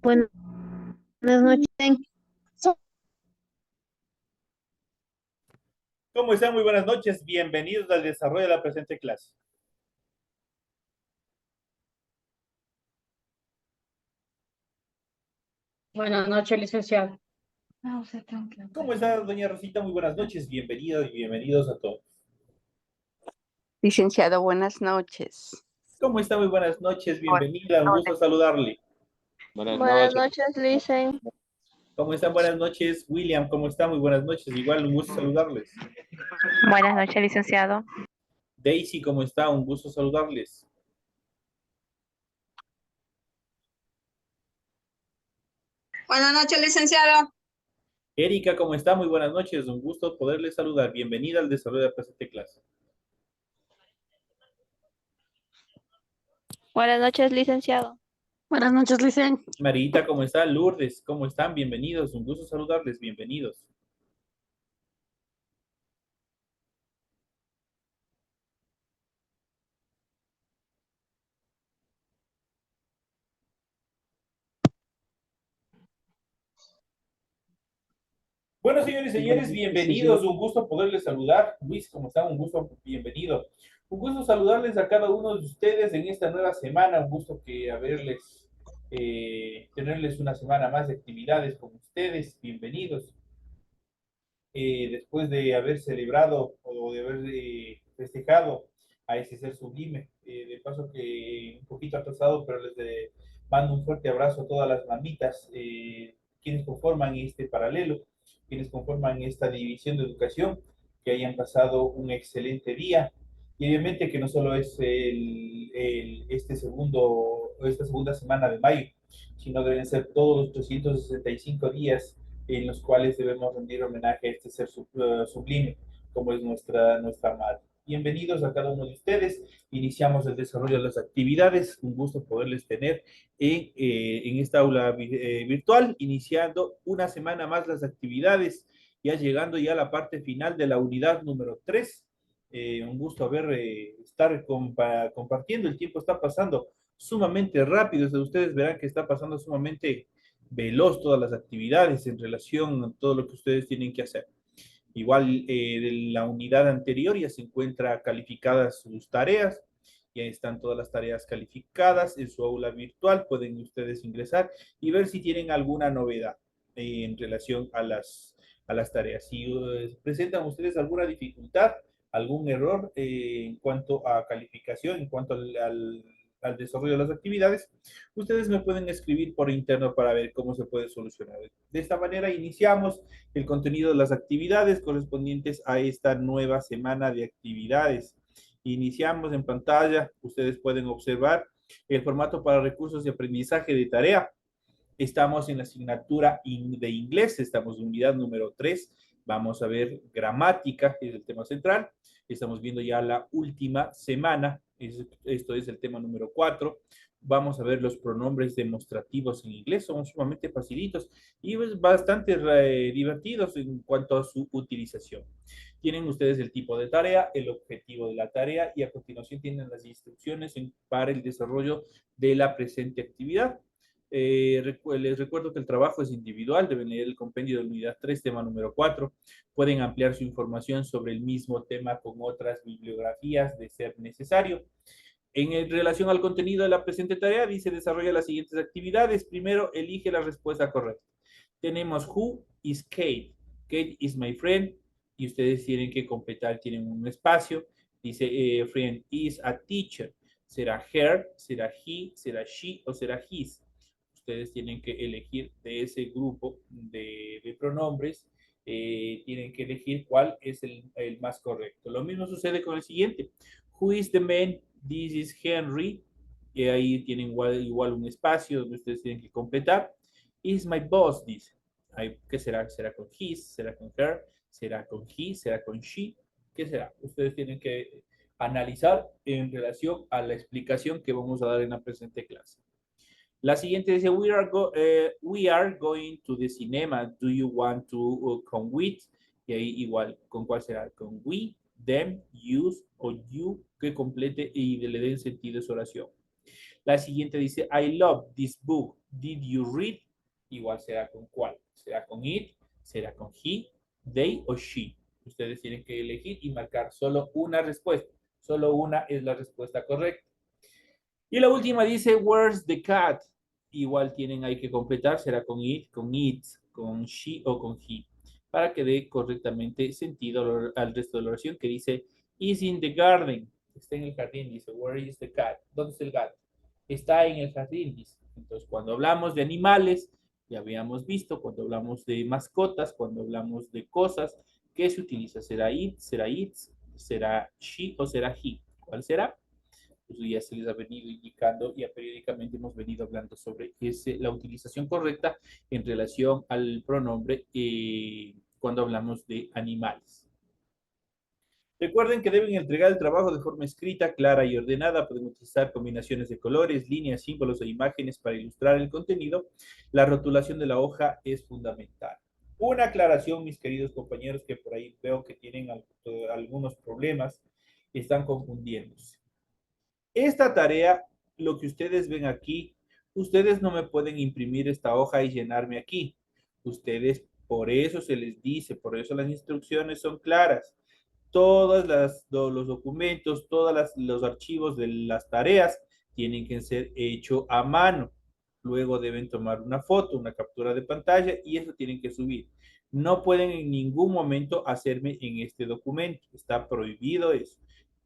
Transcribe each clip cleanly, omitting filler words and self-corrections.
Buenas noches. ¿Cómo están? Muy buenas noches. Bienvenidos al desarrollo de la presente clase. Buenas noches, licenciado. ¿Cómo está, doña Rosita? Muy buenas noches. Bienvenidos y bienvenidos a todos. Licenciado, buenas noches. ¿Cómo está? Muy buenas noches. Bienvenida. Un gusto saludarle. Buenas noches, Licen. ¿Cómo están? Buenas noches. William, ¿cómo está? Muy buenas noches. Igual, un gusto saludarles. Buenas noches, licenciado. Daisy, ¿cómo está? Un gusto saludarles. Buenas noches, licenciado. Erika, ¿cómo está? Muy buenas noches. Un gusto poderles saludar. Bienvenida al desarrollo de la presente clase. Buenas noches, licenciado. Buenas noches, Licen. Marita, ¿cómo está? Lourdes, ¿cómo están? Bienvenidos. Un gusto saludarles. Bienvenidos. Bueno, señores y señores, bienvenidos. Un gusto poderles saludar. Luis, ¿cómo están? Un gusto, bienvenido. Un gusto saludarles a cada uno de ustedes en esta nueva semana. Un gusto tenerles una semana más de actividades con ustedes. Bienvenidos. Después de haber celebrado o de haber festejado a ese ser sublime. De paso que un poquito atrasado, pero mando un fuerte abrazo a todas las mamitas, quienes conforman este paralelo, quienes conforman esta división de educación, que hayan pasado un excelente día. Y obviamente que no solo es esta segunda semana de mayo, sino deben ser todos los 365 días en los cuales debemos rendir homenaje a este ser sublime, como es nuestra madre. Bienvenidos a cada uno de ustedes. Iniciamos el desarrollo de las actividades. Un gusto poderles tener en esta aula virtual, iniciando una semana más las actividades, ya llegando ya a la parte final de la unidad número 3. Un gusto estar compartiendo. El tiempo está pasando sumamente rápido. Ustedes verán que está pasando sumamente veloz todas las actividades en relación a todo lo que ustedes tienen que hacer. Igual de la unidad anterior ya se encuentra calificadas sus tareas, ya están todas las tareas calificadas en su aula virtual, pueden ustedes ingresar y ver si tienen alguna novedad en relación a las tareas. Si presentan ustedes alguna dificultad, algún error en cuanto a calificación, en cuanto al desarrollo de las actividades, ustedes me pueden escribir por interno para ver cómo se puede solucionar. De esta manera iniciamos el contenido de las actividades correspondientes a esta nueva semana de actividades. Iniciamos en pantalla, ustedes pueden observar el formato para recursos de aprendizaje de tarea. Estamos en la asignatura de inglés, estamos en unidad número 3. Vamos a ver gramática, que es el tema central. Estamos viendo ya la última semana, esto es el tema número 4. Vamos a ver los pronombres demostrativos en inglés, son sumamente facilitos y bastante divertidos en cuanto a su utilización. Tienen ustedes el tipo de tarea, el objetivo de la tarea y a continuación tienen las instrucciones para el desarrollo de la presente actividad. Les recuerdo que el trabajo es individual, deben leer el compendio de la unidad 3, tema número 4. Pueden ampliar su información sobre el mismo tema con otras bibliografías de ser necesario. En relación al contenido de la presente tarea, dice desarrolla las siguientes actividades. Primero, elige la respuesta correcta. Tenemos who is Kate. Kate is my friend. Y ustedes tienen que completar, tienen un espacio. Dice friend is a teacher. ¿Será her? ¿Será he? ¿Será she? ¿O será his? Ustedes tienen que elegir de ese grupo de pronombres, tienen que elegir cuál es el más correcto. Lo mismo sucede con el siguiente. Who is the man? This is Henry. Y ahí tienen igual un espacio donde ustedes tienen que completar. Is my boss, dice. ¿Qué será? ¿Será con his? ¿Será con her? ¿Será con he? ¿Será con she? ¿Qué será? Ustedes tienen que analizar en relación a la explicación que vamos a dar en la presente clase. La siguiente dice, we are going to the cinema. Do you want to come with? Y ahí igual, ¿con cuál será? Con we, them, use o you, que complete y le den sentido a su oración. La siguiente dice, I love this book. Did you read? Igual será con cuál. ¿Será con it? ¿Será con he? They o she. Ustedes tienen que elegir y marcar solo una respuesta. Solo una es la respuesta correcta. Y la última dice, where's the cat? Igual tienen ahí que completar. Será con it, con she o con he. Para que dé correctamente sentido al resto de la oración que dice, is in the garden. Está en el jardín, dice, where is the cat? ¿Dónde está el gato? Está en el jardín, dice. Entonces, cuando hablamos de animales, ya habíamos visto, cuando hablamos de mascotas, cuando hablamos de cosas, ¿qué se utiliza? ¿Será it, será she o será he? ¿Cuál será? Pues ya se les ha venido indicando, ya periódicamente hemos venido hablando sobre la utilización correcta en relación al pronombre cuando hablamos de animales. Recuerden que deben entregar el trabajo de forma escrita, clara y ordenada. Pueden utilizar combinaciones de colores, líneas, símbolos o imágenes para ilustrar el contenido. La rotulación de la hoja es fundamental. Una aclaración, mis queridos compañeros, que por ahí veo que tienen algunos problemas, están confundiéndose. Esta tarea, lo que ustedes ven aquí, ustedes no me pueden imprimir esta hoja y llenarme aquí. Ustedes, por eso se les dice, por eso las instrucciones son claras. Todos los documentos, todos los archivos de las tareas tienen que ser hechos a mano. Luego deben tomar una foto, una captura de pantalla y eso tienen que subir. No pueden en ningún momento hacerme en este documento. Está prohibido eso.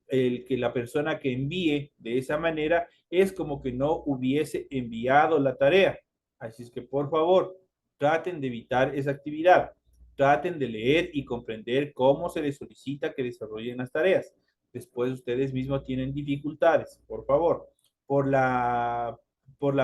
El que la persona que envíe de esa manera es como que no hubiese enviado la tarea. Así es que por favor, traten de evitar esa actividad. Traten de leer y comprender cómo se les solicita que desarrollen las tareas. Después ustedes mismos tienen dificultades, por favor, por la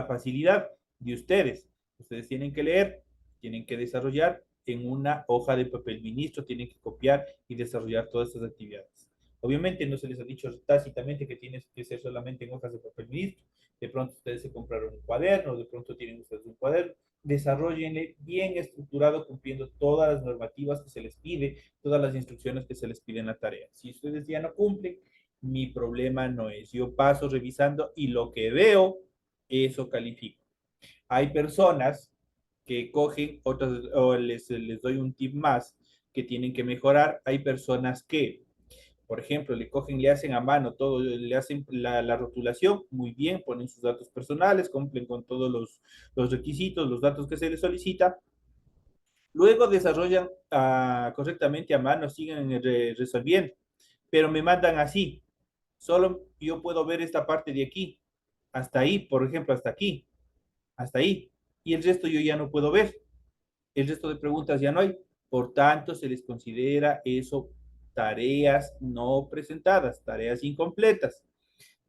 facilidad de ustedes. Ustedes tienen que leer, tienen que desarrollar en una hoja de papel ministro, tienen que copiar y desarrollar todas estas actividades. Obviamente no se les ha dicho tácitamente que tiene que ser solamente en hojas de papel ministro. De pronto ustedes se compraron un cuaderno, de pronto tienen ustedes un cuaderno. Desarrollenle bien estructurado, cumpliendo todas las normativas que se les pide, todas las instrucciones que se les piden en la tarea. Si ustedes ya no cumplen, mi problema no es. Yo paso revisando y lo que veo, eso califico. Hay personas que cogen otras, o les doy un tip más, que tienen que mejorar. Hay personas que, por ejemplo, le hacen a mano todo, le hacen la rotulación, muy bien, ponen sus datos personales, cumplen con todos los requisitos, los datos que se les solicita. Luego desarrollan correctamente a mano, siguen resolviendo, pero me mandan así. Solo yo puedo ver esta parte de aquí, hasta ahí, por ejemplo, hasta aquí, hasta ahí. Y el resto yo ya no puedo ver. El resto de preguntas ya no hay. Por tanto, se les considera eso tareas no presentadas, tareas incompletas.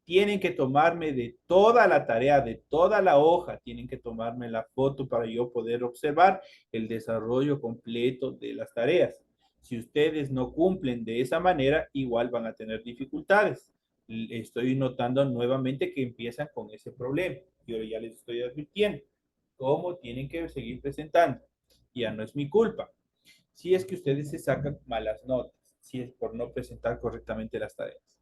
Tienen que tomarme de toda la tarea, de toda la hoja, tienen que tomarme la foto para yo poder observar el desarrollo completo de las tareas. Si ustedes no cumplen de esa manera, igual van a tener dificultades. Estoy notando nuevamente que empiezan con ese problema. Yo ya les estoy advirtiendo cómo tienen que seguir presentando. Ya no es mi culpa. Si es que ustedes se sacan malas notas, si es por no presentar correctamente las tareas.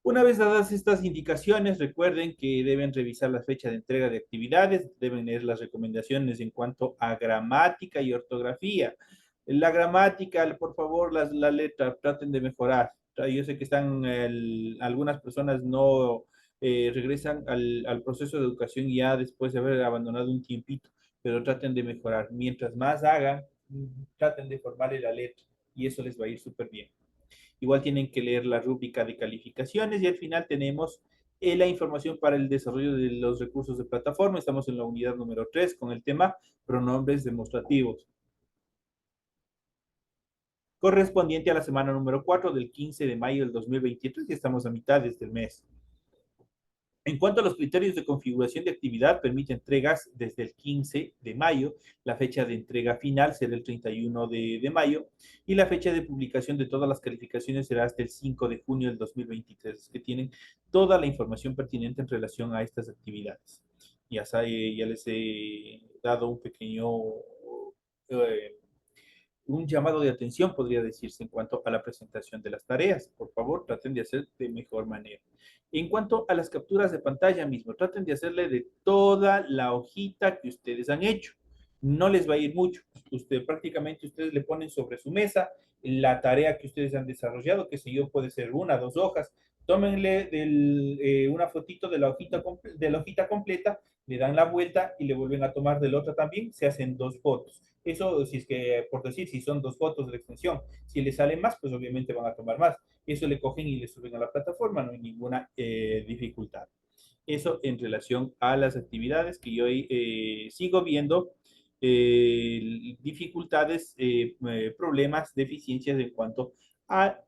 Una vez dadas estas indicaciones, recuerden que deben revisar la fecha de entrega de actividades, deben leer las recomendaciones en cuanto a gramática y ortografía. La gramática, por favor, la letra, traten de mejorar. Yo sé que algunas personas no regresan al proceso de educación ya después de haber abandonado un tiempito, pero traten de mejorar. Mientras más hagan, traten de formarle la letra y eso les va a ir súper bien. Igual tienen que leer la rúbrica de calificaciones y al final tenemos la información para el desarrollo de los recursos de plataforma. Estamos en la unidad número 3 con el tema pronombres demostrativos, correspondiente a la semana número 4 del 15 de mayo del 2023 y estamos a mitad de este mes. En cuanto a los criterios de configuración de actividad, permite entregas desde el 15 de mayo, la fecha de entrega final será el 31 de mayo y la fecha de publicación de todas las calificaciones será hasta el 5 de junio del 2023, que tienen toda la información pertinente en relación a estas actividades. Ya les he dado un pequeño un llamado de atención, podría decirse, en cuanto a la presentación de las tareas. Por favor, traten de hacer de mejor manera. En cuanto a las capturas de pantalla mismo, traten de hacerle de toda la hojita que ustedes han hecho. No les va a ir mucho. Prácticamente ustedes le ponen sobre su mesa la tarea que ustedes han desarrollado, que sé yo, puede ser 1, 2 hojas. Tómenle una fotito de la hojita completa, le dan la vuelta y le vuelven a tomar del otro también, se hacen 2 fotos. Eso, si es que, por decir, si son 2 fotos de la extensión, si les sale más, pues obviamente van a tomar más. Eso le cogen y le suben a la plataforma, no hay ninguna dificultad. Eso en relación a las actividades que yo sigo viendo dificultades, problemas, deficiencias en cuanto a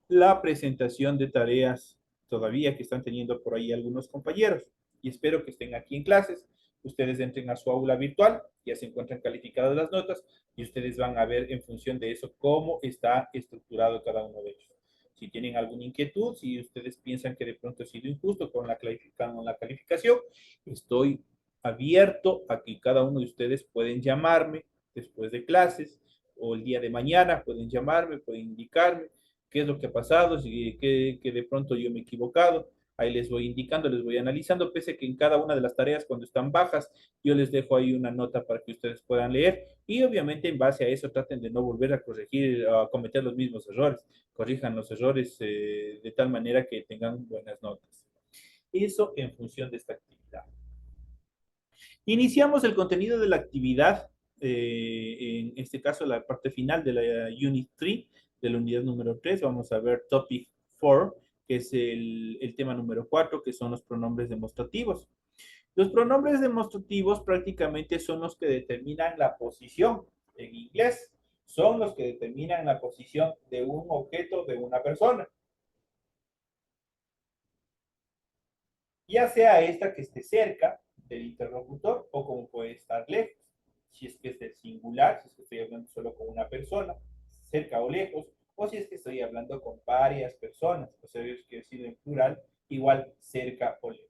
la presentación de tareas todavía que están teniendo por ahí algunos compañeros. Y espero que estén aquí en clases. Ustedes entren a su aula virtual, ya se encuentran calificadas las notas y ustedes van a ver en función de eso cómo está estructurado cada uno de ellos. Si tienen alguna inquietud, si ustedes piensan que de pronto ha sido injusto con la calificación, estoy abierto a que cada uno de ustedes pueden llamarme después de clases o el día de mañana, pueden llamarme, pueden indicarme qué es lo que ha pasado, si que de pronto yo me he equivocado. Ahí les voy indicando, les voy analizando, pese a que en cada una de las tareas cuando están bajas, yo les dejo ahí una nota para que ustedes puedan leer y obviamente en base a eso traten de no volver a corregir, a cometer los mismos errores, corrijan los errores de tal manera que tengan buenas notas. Eso en función de esta actividad. Iniciamos el contenido de la actividad, en este caso la parte final de la Unit 3, de la unidad número 3. Vamos a ver Topic 4, que es el tema número 4, que son los pronombres demostrativos. Los pronombres demostrativos prácticamente son los que determinan la posición. En inglés, son los que determinan la posición de un objeto, de una persona. Ya sea esta que esté cerca del interlocutor o como puede estar lejos. Si es que es del singular, si es que estoy hablando solo con una persona, cerca o lejos, o si es que estoy hablando con varias personas, o sea, es que decir en plural, igual cerca o lejos.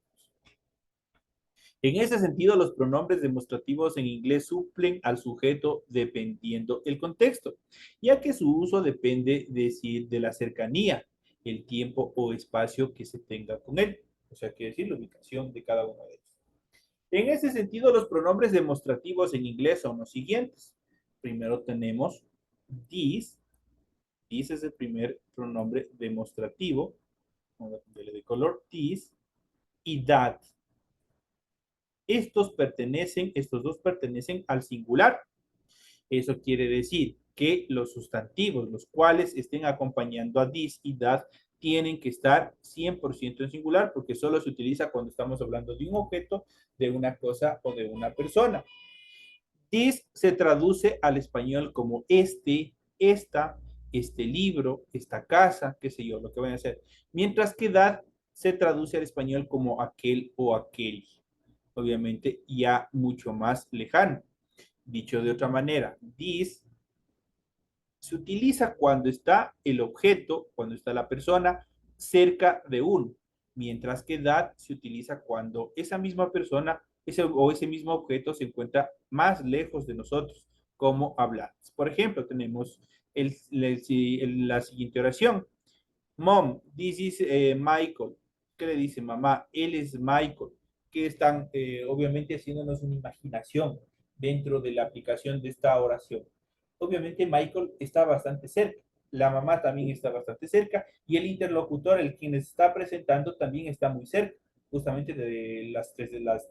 En ese sentido, los pronombres demostrativos en inglés suplen al sujeto dependiendo el contexto, ya que su uso depende de la cercanía, el tiempo o espacio que se tenga con él. O sea, quiere decir la ubicación de cada uno de ellos. En ese sentido, los pronombres demostrativos en inglés son los siguientes. Primero tenemos this. This es el primer pronombre demostrativo, de color this, y that. Estos dos pertenecen al singular. Eso quiere decir que los sustantivos, los cuales estén acompañando a this y that, tienen que estar 100% en singular, porque solo se utiliza cuando estamos hablando de un objeto, de una cosa o de una persona. This se traduce al español como este, esta, este libro, esta casa, qué sé yo, lo que van a hacer. Mientras que that se traduce al español como aquel o aquel. Obviamente ya mucho más lejano. Dicho de otra manera, this se utiliza cuando está el objeto, cuando está la persona cerca de uno, mientras que that se utiliza cuando esa misma persona o ese mismo objeto se encuentra más lejos de nosotros, como hablar. Por ejemplo, tenemos la siguiente oración. Mom, this is Michael. ¿Qué le dice mamá? Él es Michael. Que están obviamente haciéndonos una imaginación dentro de la aplicación de esta oración. Obviamente Michael está bastante cerca, la mamá también está bastante cerca y el interlocutor, el quien está presentando, también está muy cerca, justamente de las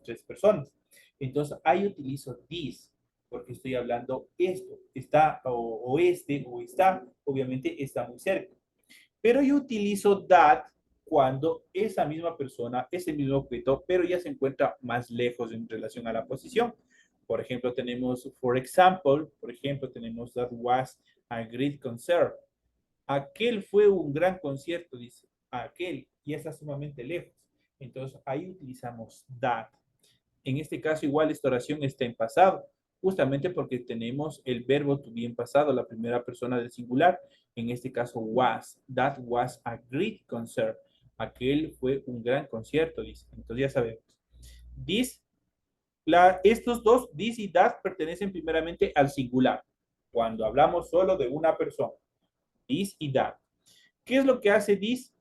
tres personas. Entonces ahí utilizo this, porque estoy hablando esto, está o este o está, obviamente está muy cerca. Pero yo utilizo that cuando esa misma persona, ese mismo objeto, pero ya se encuentra más lejos en relación a la posición. Por ejemplo, tenemos, for example, tenemos that was a great concert. Aquel fue un gran concierto, dice. Aquel ya está sumamente lejos. Entonces, ahí utilizamos that. En este caso, igual esta oración está en pasado, justamente porque tenemos el verbo to be en pasado, la primera persona del singular. En este caso, was. That was a great concert. Aquel fue un gran concierto, dice. Entonces, ya sabemos. This estos dos, this y that, pertenecen primeramente al singular. cuando hablamos solo de una persona, this y that. ¿Qué es lo que hace this?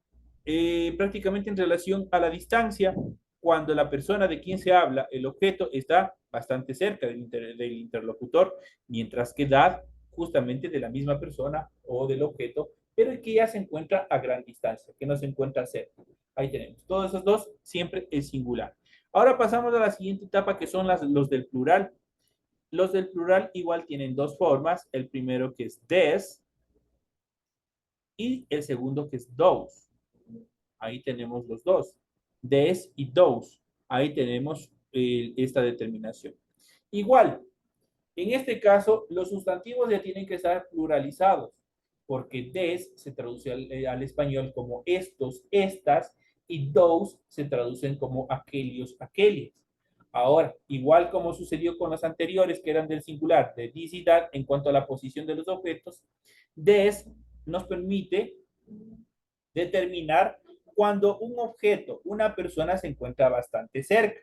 Prácticamente en relación a la distancia, cuando la persona de quien se habla, el objeto, está bastante cerca del interlocutor, mientras que that justamente de la misma persona o del objeto, pero que ya se encuentra a gran distancia, que no se encuentra cerca. Ahí tenemos. Todos esos dos siempre es singular. Ahora pasamos a la siguiente etapa, que son los del plural. Los del plural igual tienen dos formas. El primero que es des y el segundo que es those. Ahí tenemos los dos. Des y those. Ahí tenemos esta determinación. Igual, en este caso, los sustantivos ya tienen que estar pluralizados, porque des se traduce al español como estos, estas, y those se traducen como aquellos, aquellas. Ahora, igual como sucedió con los anteriores, que eran del singular, de this y that, en cuanto a la posición de los objetos, des nos permite determinar cuando un objeto, una persona se encuentra bastante cerca,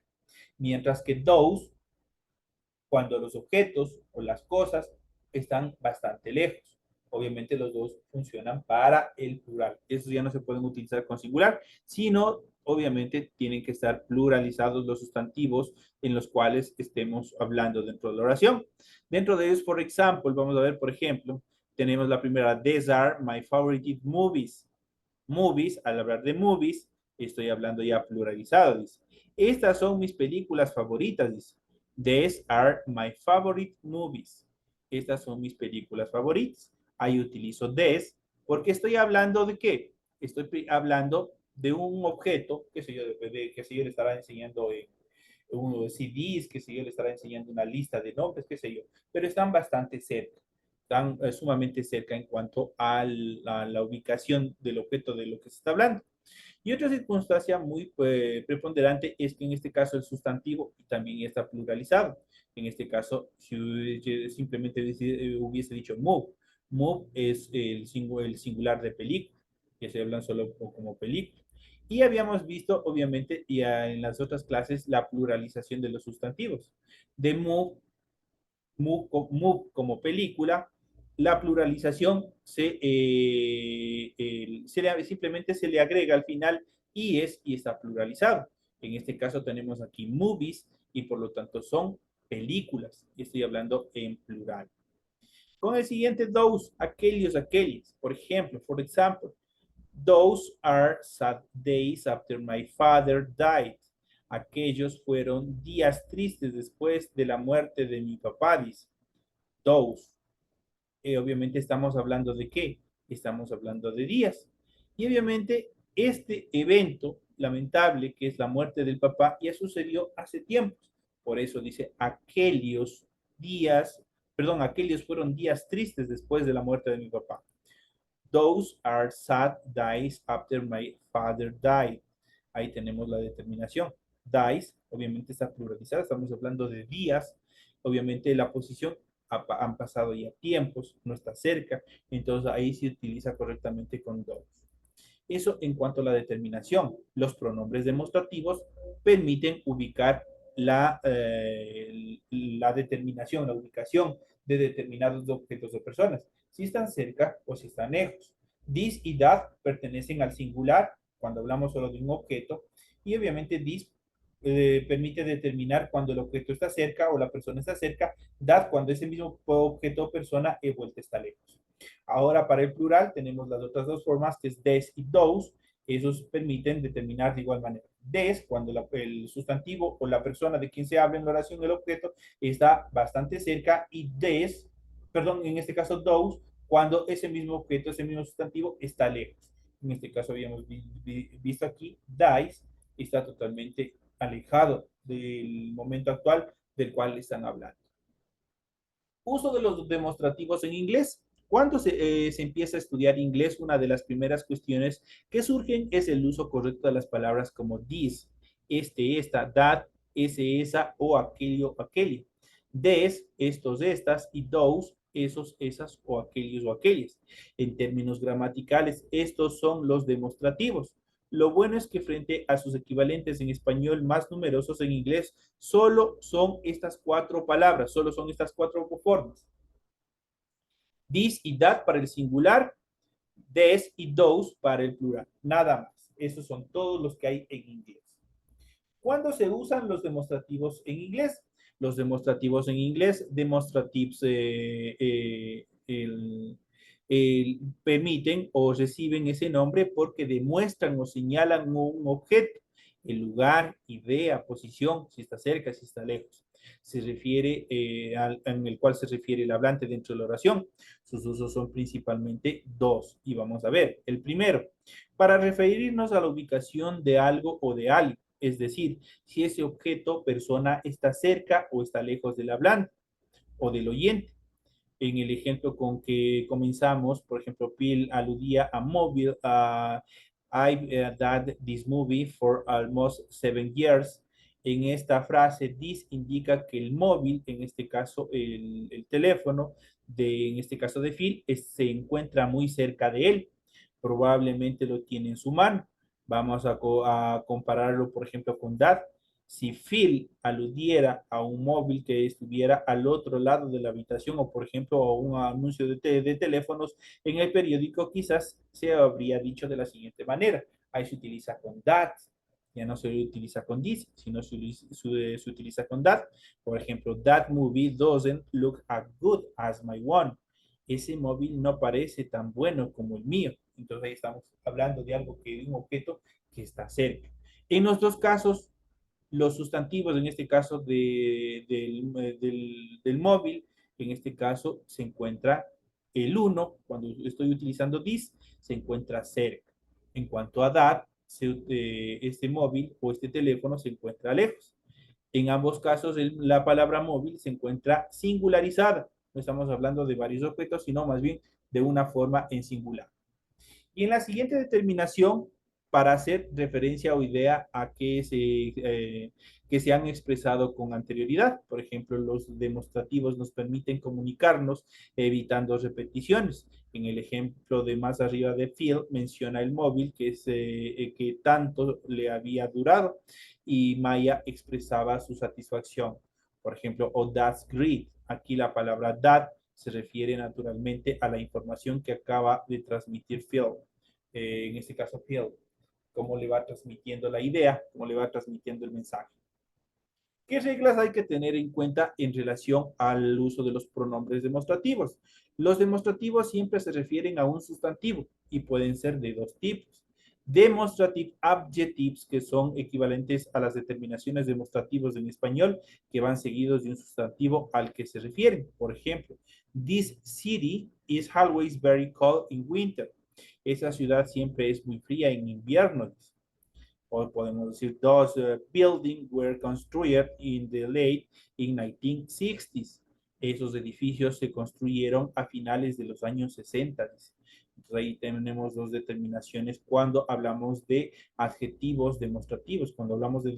mientras que those, cuando los objetos o las cosas están bastante lejos. Obviamente los dos funcionan para el plural. Esos ya no se pueden utilizar con singular, sino obviamente tienen que estar pluralizados los sustantivos en los cuales estemos hablando dentro de la oración. Dentro de ellos, por ejemplo, vamos a ver, por ejemplo, tenemos la primera, these are my favorite movies. Movies, al hablar de movies, estoy hablando ya pluralizado, dice. Estas son mis películas favoritas, dice. These are my favorite movies. Estas son mis películas favoritas. Ahí utilizo this porque estoy hablando de qué? Estoy hablando de un objeto, qué sé yo, que sé yo le estará enseñando en uno de CDs, que sé yo le estará enseñando una lista de nombres, qué sé yo, pero están bastante cerca, están sumamente cerca en cuanto a la ubicación del objeto de lo que se está hablando. Y otra circunstancia muy preponderante es que en este caso el sustantivo también está pluralizado. En este caso, si simplemente hubiese dicho move, move es el singular de película, que se hablan solo como película. Y habíamos visto, obviamente, ya en las otras clases, la pluralización de los sustantivos. De move como película, la pluralización simplemente se le agrega al final y está pluralizado. En este caso tenemos aquí movies y por lo tanto son películas. Estoy hablando en plural. Con el siguiente those, aquellos, aquellas. Por ejemplo, those are sad days after my father died. Aquellos fueron días tristes después de la muerte de mi papá, dice. Those. Obviamente estamos hablando de qué? Estamos hablando de días. Y obviamente este evento lamentable, que es la muerte del papá, ya sucedió hace tiempos. Por eso dice aquellos fueron días tristes después de la muerte de mi papá. Those are sad days after my father died. Ahí tenemos la determinación. Days, obviamente está pluralizada, estamos hablando de días. Obviamente la posición han pasado ya tiempos, no está cerca, entonces ahí se utiliza correctamente con those. Eso en cuanto a la determinación. Los pronombres demostrativos permiten ubicar la determinación, la ubicación de determinados objetos o personas, si están cerca o si están lejos. This y that pertenecen al singular cuando hablamos solo de un objeto y obviamente this permite determinar cuando el objeto está cerca o la persona está cerca, that cuando ese mismo objeto o persona vuelta está lejos. Ahora para el plural tenemos las otras dos formas que es des y those. Esos permiten determinar de igual manera. Des, cuando el sustantivo o la persona de quien se habla en la oración del objeto está bastante cerca y en este caso those, cuando ese mismo objeto, ese mismo sustantivo está lejos. En este caso habíamos visto aquí, dies está totalmente alejado del momento actual del cual están hablando. Uso de los demostrativos en inglés. Cuando se empieza a estudiar inglés, una de las primeras cuestiones que surgen es el uso correcto de las palabras como this, esta, that, ese, esa o aquello, aquella. Des, estos, estas y those, esos, esas o aquellos o aquellas. En términos gramaticales, estos son los demostrativos. Lo bueno es que frente a sus equivalentes en español más numerosos en inglés, solo son estas cuatro palabras, solo son estas cuatro formas. This y that para el singular, des y those para el plural. Nada más. Esos son todos los que hay en inglés. ¿Cuándo se usan los demostrativos en inglés? Los demostrativos en inglés, demonstratives, permiten o reciben ese nombre porque demuestran o señalan un objeto, el lugar, idea, posición, si está cerca, si está lejos. Se refiere en el cual se refiere el hablante dentro de la oración. Sus usos son principalmente dos y vamos a ver. El primero, para referirnos a la ubicación de algo o de alguien. Es decir, si ese objeto, persona, está cerca o está lejos del hablante o del oyente. En el ejemplo con que comenzamos, por ejemplo, Bill aludía a móvil, I've done this movie for almost 7 years. En esta frase, this indica que el móvil, en este caso el teléfono, en este caso de Phil, se encuentra muy cerca de él. Probablemente lo tiene en su mano. Vamos a compararlo, por ejemplo, con that. Si Phil aludiera a un móvil que estuviera al otro lado de la habitación o, por ejemplo, a un anuncio de teléfonos en el periódico, quizás se habría dicho de la siguiente manera. Ahí se utiliza con that. Ya no se utiliza con this, sino se utiliza con that. Por ejemplo, that movie doesn't look as good as my one. Ese móvil no parece tan bueno como el mío. Entonces ahí estamos hablando de algo de un objeto que está cerca. En los dos casos, los sustantivos, en este caso del móvil, en este caso se encuentra el uno, cuando estoy utilizando this, se encuentra cerca. En cuanto a that, este móvil o este teléfono se encuentra lejos. En ambos casos, la palabra móvil se encuentra singularizada. No estamos hablando de varios objetos, sino más bien de una forma en singular. Y en la siguiente determinación, para hacer referencia o idea a que se han expresado con anterioridad. Por ejemplo, los demostrativos nos permiten comunicarnos evitando repeticiones. En el ejemplo de más arriba de Phil, menciona el móvil que tanto le había durado y Maya expresaba su satisfacción. Por ejemplo, oh, that's great. Aquí la palabra that se refiere naturalmente a la información que acaba de transmitir Phil. En este caso, Phil, cómo le va transmitiendo la idea, cómo le va transmitiendo el mensaje. ¿Qué reglas hay que tener en cuenta en relación al uso de los pronombres demostrativos? Los demostrativos siempre se refieren a un sustantivo y pueden ser de dos tipos. Demonstrative adjectives, que son equivalentes a las determinaciones demostrativos en español, que van seguidos de un sustantivo al que se refieren. Por ejemplo, this city is always very cold in winter. Esa ciudad siempre es muy fría en invierno. O podemos decir, those buildings were constructed in the late 1960s. Esos edificios se construyeron a finales de los años 60. Entonces ahí tenemos dos determinaciones cuando hablamos de adjetivos demostrativos. Cuando hablamos de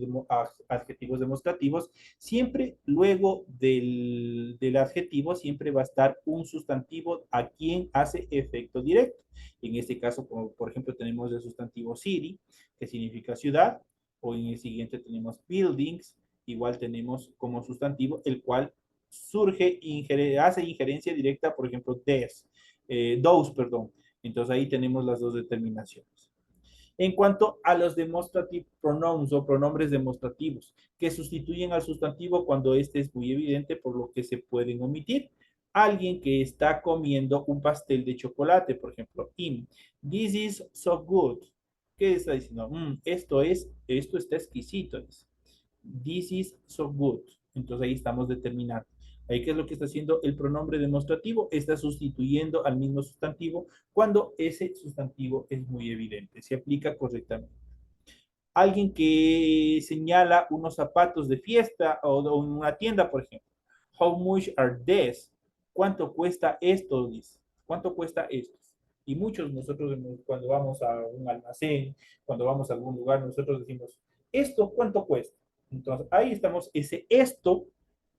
adjetivos demostrativos, siempre luego del adjetivo siempre va a estar un sustantivo a quien hace efecto directo. En este caso, como por ejemplo, tenemos el sustantivo city, que significa ciudad, o en el siguiente tenemos buildings, igual tenemos como sustantivo, el cual hace injerencia directa, por ejemplo, those, perdón. Entonces ahí tenemos las dos determinaciones. En cuanto a los demonstrative pronouns o pronombres demostrativos, que sustituyen al sustantivo cuando este es muy evidente, por lo que se pueden omitir. Alguien que está comiendo un pastel de chocolate, por ejemplo, this is so good. ¿Qué está diciendo? Esto está exquisito. This is so good. Entonces ahí estamos determinando. Ahí, ¿qué es lo que está haciendo el pronombre demostrativo? Está sustituyendo al mismo sustantivo cuando ese sustantivo es muy evidente. Se aplica correctamente. Alguien que señala unos zapatos de fiesta o una tienda, por ejemplo. How much are these? ¿Cuánto cuesta esto? ¿Cuánto cuesta esto? Y muchos nosotros cuando vamos a un almacén, cuando vamos a algún lugar, nosotros decimos, ¿esto cuánto cuesta? Entonces ahí estamos, ese esto,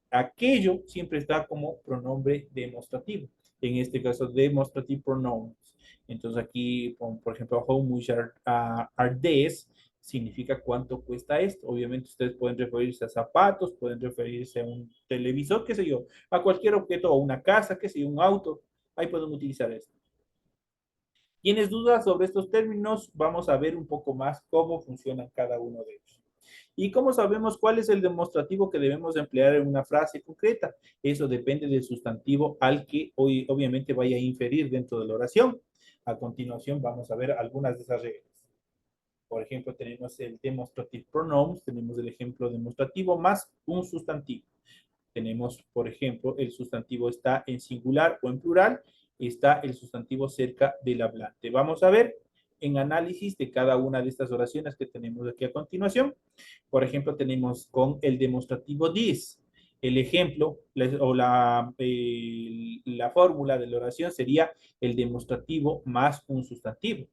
aquello, siempre está como pronombre demostrativo. En este caso, demonstrative pronouns. Entonces aquí, por ejemplo, how much are these? Significa cuánto cuesta esto. Obviamente ustedes pueden referirse a zapatos, pueden referirse a un televisor, qué sé yo, a cualquier objeto, o una casa, qué sé yo, un auto. Ahí pueden utilizar esto. ¿Tienes dudas sobre estos términos? Vamos a ver un poco más cómo funcionan cada uno de ellos. ¿Y cómo sabemos cuál es el demostrativo que debemos emplear en una frase concreta? Eso depende del sustantivo al que hoy obviamente vaya a inferir dentro de la oración. A continuación vamos a ver algunas de esas reglas. Por ejemplo, tenemos el demonstrative pronouns, tenemos el ejemplo demostrativo más un sustantivo. Tenemos, por ejemplo, el sustantivo está en singular o en plural, está el sustantivo cerca del hablante. Vamos a ver en análisis de cada una de estas oraciones que tenemos aquí a continuación. Por ejemplo, tenemos con el demostrativo this. El ejemplo o la fórmula de la oración sería el demostrativo más un sustantivo.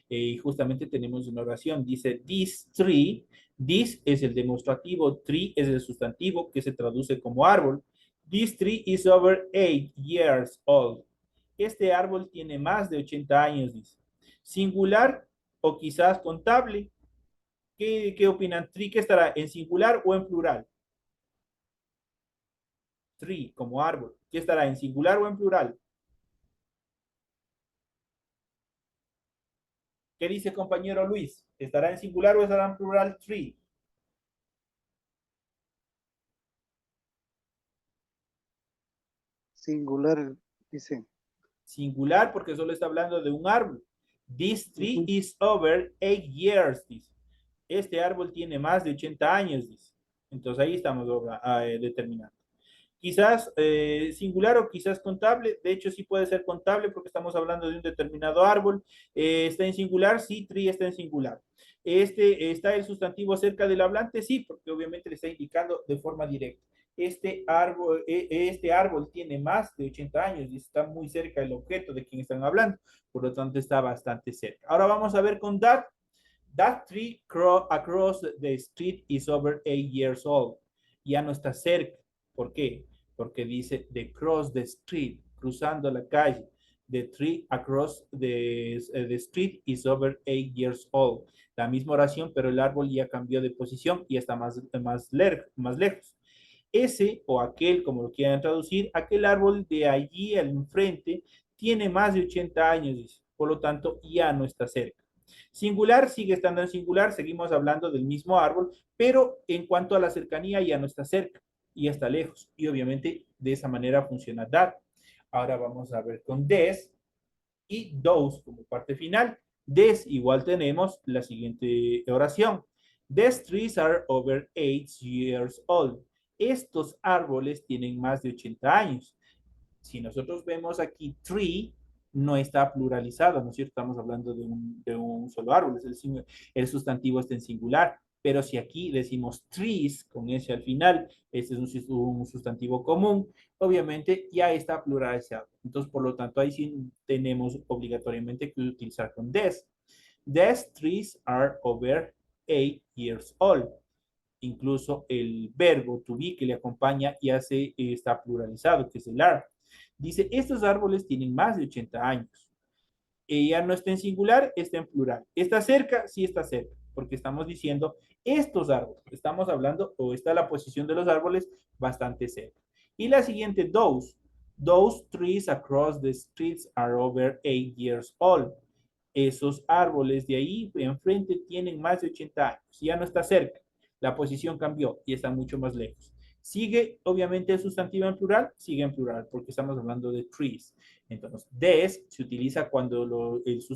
Y justamente tenemos una oración, dice this tree. This es el demostrativo, tree es el sustantivo que se traduce como árbol. This tree is over 8 years old. Este árbol tiene más de 80 años, dice. Singular o quizás contable. ¿Qué opinan? ¿Tree que estará en singular o en plural? Tree como árbol. ¿Qué estará en singular o en plural? ¿Qué dice compañero Luis? ¿Estará en singular o estará en plural tree? Singular, dice. Singular porque solo está hablando de un árbol. This tree is over 8 years, dice. Este árbol tiene más de 80 años, dice. Entonces ahí estamos determinando. Quizás singular o quizás contable. De hecho, sí puede ser contable porque estamos hablando de un determinado árbol. ¿Está en singular? Sí, tree está en singular. ¿Está el sustantivo cerca del hablante? Sí, porque obviamente le está indicando de forma directa. Este árbol tiene más de 80 años y está muy cerca del objeto de quien están hablando. Por lo tanto, está bastante cerca. Ahora vamos a ver con that. That tree across the street is over 8 years old. Ya no está cerca. ¿Por qué? Porque dice the cross the street, cruzando la calle. The tree across the street is over 8 years old. La misma oración, pero el árbol ya cambió de posición y está más lejos. Ese o aquel, como lo quieran traducir, aquel árbol de allí al enfrente tiene más de 80 años, por lo tanto ya no está cerca. Singular sigue estando en singular, seguimos hablando del mismo árbol, pero en cuanto a la cercanía ya no está cerca, ya está lejos. Y obviamente de esa manera funciona that. Ahora vamos a ver con des y those como parte final. Des igual tenemos la siguiente oración. These trees are over 8 years old. Estos árboles tienen más de 80 años. Si nosotros vemos aquí tree, no está pluralizado, ¿no es cierto? Estamos hablando de un solo árbol, el sustantivo está en singular. Pero si aquí decimos trees, con ese al final, este es un sustantivo común, obviamente ya está pluralizado. Entonces, por lo tanto, ahí sí tenemos obligatoriamente que utilizar con des. These trees are over 8 years old. Incluso el verbo to be que le acompaña ya está pluralizado, que es el are. Dice, estos árboles tienen más de 80 años. Ella no está en singular, está en plural. ¿Está cerca? Sí está cerca, porque estamos diciendo estos árboles. Estamos hablando, o está la posición de los árboles bastante cerca. Y la siguiente, those. Those trees across the streets are over 8 years old. Esos árboles de ahí enfrente tienen más de 80 años. Ya no está cerca. La posición cambió y está mucho más lejos. Sigue, obviamente, el sustantivo en plural, sigue en plural, porque estamos hablando de trees. Entonces, des se utiliza cuando el sustantivo